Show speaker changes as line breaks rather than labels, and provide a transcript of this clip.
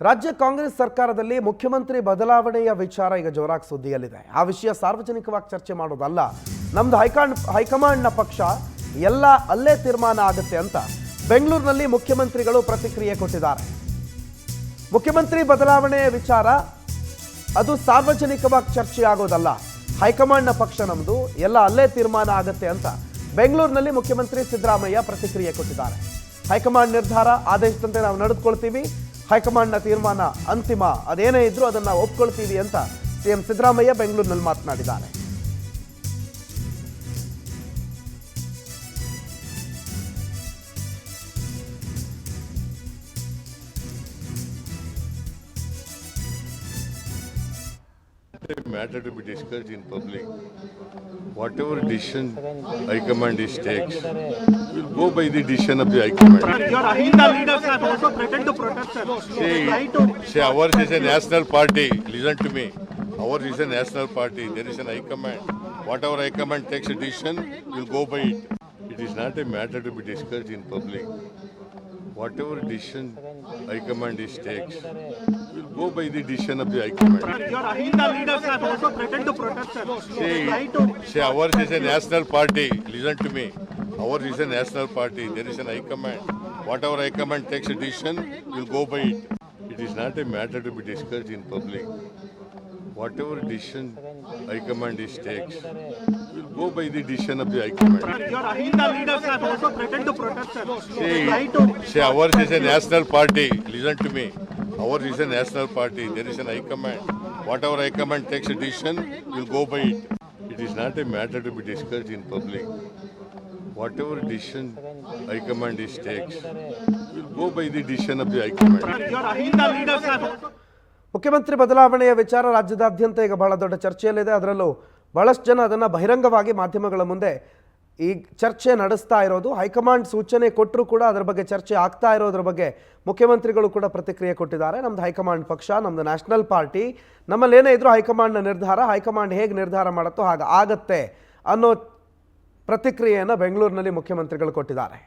ರಾಜ್ಯ ಕಾಂಗ್ರೆಸ್ ಸರ್ಕಾರದಲ್ಲಿ ಮುಖ್ಯಮಂತ್ರಿ ಬದಲಾವಣೆಯ ವಿಚಾರ ಈಗ ಜೋರಾಗಿ ಸುದ್ದಿಯಲ್ಲಿದೆ. ಆ ವಿಷಯ ಸಾರ್ವಜನಿಕವಾಗಿ ಚರ್ಚೆ ಮಾಡೋದಲ್ಲ. ನಮ್ದು ಹೈಕಮಾಂಡ್ನ ಪಕ್ಷ ಎಲ್ಲ ಅಲ್ಲೇ ತೀರ್ಮಾನ ಆಗುತ್ತೆ ಅಂತ ಬೆಂಗಳೂರಿನಲ್ಲಿ ಮುಖ್ಯಮಂತ್ರಿಗಳು ಪ್ರತಿಕ್ರಿಯೆ ಕೊಟ್ಟಿದ್ದಾರೆ. ಮುಖ್ಯಮಂತ್ರಿ ಬದಲಾವಣೆಯ ವಿಚಾರ ಅದು ಸಾರ್ವಜನಿಕವಾಗಿ ಚರ್ಚೆ ಆಗೋದಲ್ಲ. ಹೈಕಮಾಂಡ್ನ ಪಕ್ಷ ನಮ್ದು ಎಲ್ಲ ಅಲ್ಲೇ ತೀರ್ಮಾನ ಆಗುತ್ತೆ ಅಂತ ಬೆಂಗಳೂರಿನಲ್ಲಿ ಮುಖ್ಯಮಂತ್ರಿ ಸಿದ್ದರಾಮಯ್ಯ ಪ್ರತಿಕ್ರಿಯೆ ಕೊಟ್ಟಿದ್ದಾರೆ. ಹೈಕಮಾಂಡ್ ನಿರ್ಧಾರ ಆದೇಶದಂತೆ ನಾವು ನಡೆದುಕೊಳ್ತೀವಿ, ಹೈಕಮಾಂಡ್ನ ತೀರ್ಮಾನ ಅಂತಿಮ, ಅದೇನೇ ಇದ್ರೂ ಅದನ್ನು ಒಪ್ಕೊಳ್ತೀವಿ ಅಂತ ಸಿಎಂ ಸಿದ್ದರಾಮಯ್ಯ ಬೆಂಗಳೂರಿನಲ್ಲಿ ಮಾತನಾಡಿದ್ದಾರೆ.
Matter to be discussed in public. Whatever decision High Command takes, will go by the decision of the High Command.
Your Ahinda leaders have also threatened to protest, sir.
See, ours is a national party. Listen to me. Ours is a national party. There is an High Command. Whatever High Command takes a decision, will go by it. It is not a matter to be discussed in public. Whatever decision High Command takes, will go by the decision of the High Command.
Your Ahinda leaders have also threatened to protest, sir.
See, ours is a national party. Listen to me. Ours is a national party. There is an High Command. Whatever High Command takes a decision, will go by it. It is not a matter to be discussed in public. Whatever decision High Command takes, will go by the decision of the High Command.
Your Ahinda leaders have also threatened to protest, sir.
See, ours is a national party. Listen to me. Ours is a national party. There is an High Command. Whatever High Command takes a decision, will go by it. It is not a matter to be discussed in public. Whatever decision High Command takes, will go by the decision of the High Command.
Your Ahinda leaders have also
ಮುಖ್ಯಮಂತ್ರಿ ಬದಲಾವಣೆಯ ವಿಚಾರ ರಾಜ್ಯದಾದ್ಯಂತ ಈಗ ಬಹಳ ದೊಡ್ಡ ಚರ್ಚೆಯಲ್ಲಿದೆ. ಅದರಲ್ಲೂ ಬಹಳಷ್ಟು ಜನ ಅದನ್ನು ಬಹಿರಂಗವಾಗಿ ಮಾಧ್ಯಮಗಳ ಮುಂದೆ ಈ ಚರ್ಚೆ ನಡೆಸ್ತಾ ಇರೋದು. ಹೈಕಮಾಂಡ್ ಸೂಚನೆ ಕೊಟ್ಟರೂ ಕೂಡ ಅದರ ಬಗ್ಗೆ ಚರ್ಚೆ ಆಗ್ತಾ ಇರೋದ್ರ ಬಗ್ಗೆ ಮುಖ್ಯಮಂತ್ರಿಗಳು ಕೂಡ ಪ್ರತಿಕ್ರಿಯೆ ಕೊಟ್ಟಿದ್ದಾರೆ. ನಮ್ದು ಹೈಕಮಾಂಡ್ ಪಕ್ಷ, ನಮ್ದು ನ್ಯಾಷನಲ್ ಪಾರ್ಟಿ, ನಮ್ಮಲ್ಲಿ ಏನೇ ಇದ್ರೂ ಹೈಕಮಾಂಡ್ನ ನಿರ್ಧಾರ, ಹೈಕಮಾಂಡ್ ಹೇಗೆ ನಿರ್ಧಾರ ಮಾಡುತ್ತೋ ಹಾಗೆ ಆಗತ್ತೆ ಅನ್ನೋ ಪ್ರತಿಕ್ರಿಯೆಯನ್ನು ಬೆಂಗಳೂರಿನಲ್ಲಿ ಮುಖ್ಯಮಂತ್ರಿಗಳು ಕೊಟ್ಟಿದ್ದಾರೆ.